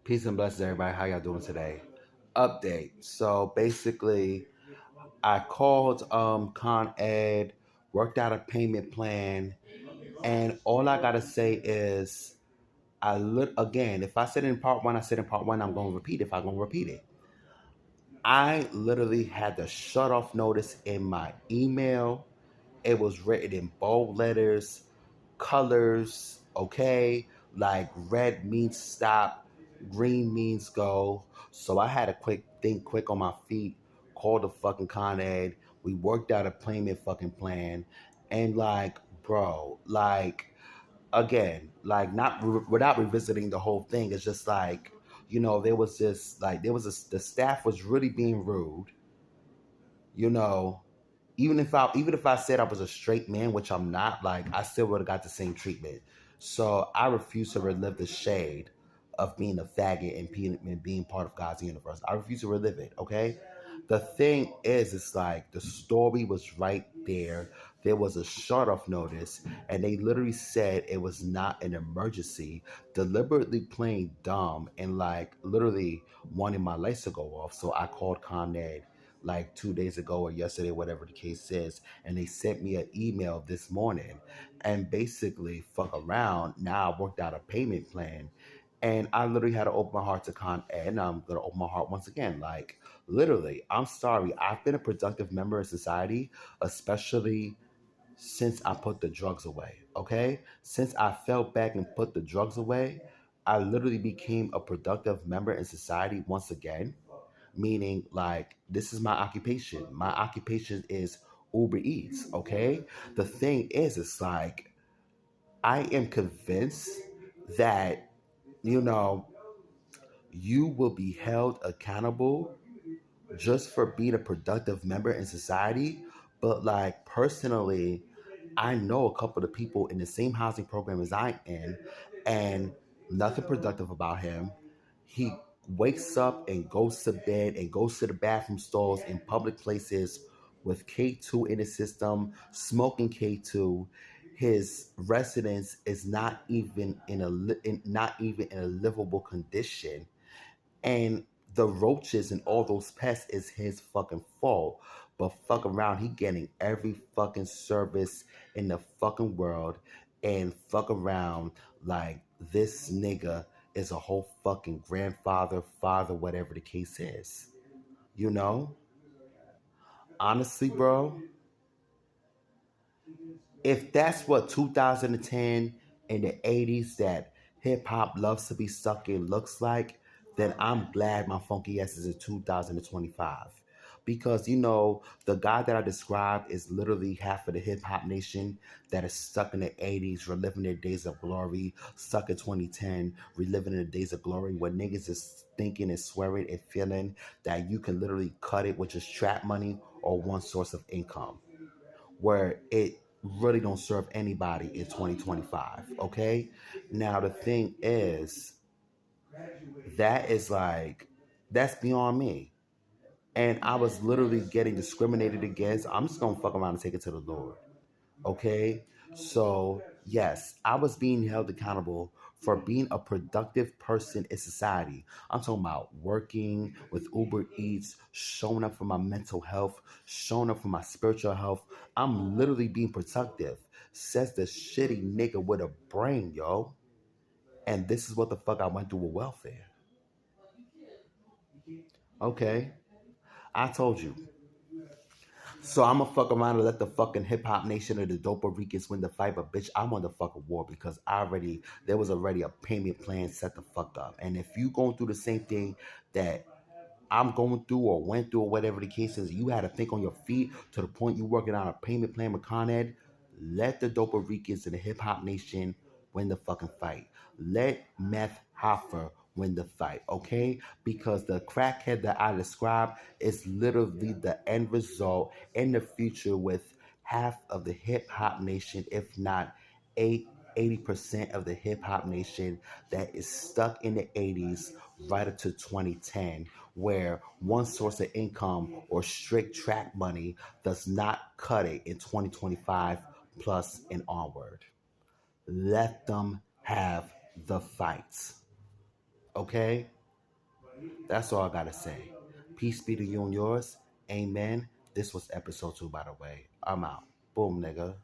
Peace and blessings, everybody. How y'all doing today? Update. So basically, I called Con Ed, worked out a payment plan, and all I gotta say is again. If I said in part one, I said in part one. I'm gonna repeat it if I'm gonna repeat it. I literally had the shut off notice in my email. It was written in bold letters, colors, okay? Like red means stop, green means go. So I had to quick on my feet, call the fucking Con Ed. We worked out a payment fucking plan. And like, bro, like again, like without revisiting the whole thing, it's just like, there was this like the staff was really being rude, you know, even if I said I was a straight man, which I'm not, like I still would have got the same treatment. So I refuse to relive the shade of being a faggot and being part of God's universe. I refuse to relive it. Okay. The thing is, it's like the story was right there. There was a shut off notice, and they literally said it was not an emergency, deliberately playing dumb and like literally wanting my lights to go off. So I called Con Ed like 2 days ago or yesterday, whatever the case is, and they sent me an email this morning and basically fuck around. Now I worked out a payment plan. And I literally had to open my heart to Con Ed, and I'm gonna open my heart once again. Like literally, I'm sorry. I've been a productive member of society, especially since I put the drugs away. Okay, since I fell back and put the drugs away, I literally became a productive member in society once again, meaning like this is my occupation. My occupation is Uber Eats. Okay. The thing is, it's like I am convinced that you know you will be held accountable just for being a productive member in society. But like personally, I know a couple of people in the same housing program as I am, and nothing productive about him. He wakes up and goes to bed and goes to the bathroom stalls in public places with K2 in his system, smoking K2. His residence is not even not even in a livable condition, and the roaches and all those pests is his fucking fault. But fuck around, he getting every fucking service in the fucking world, and fuck around like this nigga is a whole fucking grandfather, father, whatever the case is. You know? Honestly, bro, if that's what 2010 and the 80s that hip hop loves to be stuck in looks like, then I'm glad my funky ass is in 2025. Because the guy that I described is literally half of the hip hop nation that is stuck in the 80s, reliving their days of glory, stuck in 2010, reliving the days of glory where niggas is thinking and swearing and feeling that you can literally cut it with just trap money or one source of income, where it really don't serve anybody in 2025. Okay. Now the thing is, that is like, that's beyond me. And I was literally getting discriminated against. I'm just gonna fuck around and take it to the Lord. Okay. So yes, I was being held accountable for being a productive person in society. I'm talking about working with Uber Eats, showing up for my mental health, showing up for my spiritual health. I'm literally being productive, says the shitty nigga with a brain, yo. And this is what the fuck I went through with welfare. Okay, I told you. So I'm gonna fuck around and let the fucking hip hop nation or the Dopa Ricans win the fight, but bitch, I want the fucking war because there was already a payment plan set the fuck up. And if you going through the same thing that I'm going through or went through or whatever the case is, you had to think on your feet to the point you working on a payment plan with Con Ed, let the Dopa Ricans and the hip hop nation win the fucking fight. Let Meth Hoffer win the fight, okay? Because the crackhead that I described is literally the end result in the future with half of the hip hop nation, if not 80% of the hip hop nation that is stuck in the 80s right up to 2010, where one source of income or strict track money does not cut it in 2025 plus and onward. Let them have the fights. Okay? That's all I gotta say. Peace be to you and yours. Amen. This was episode 2, by the way. I'm out. Boom, nigga.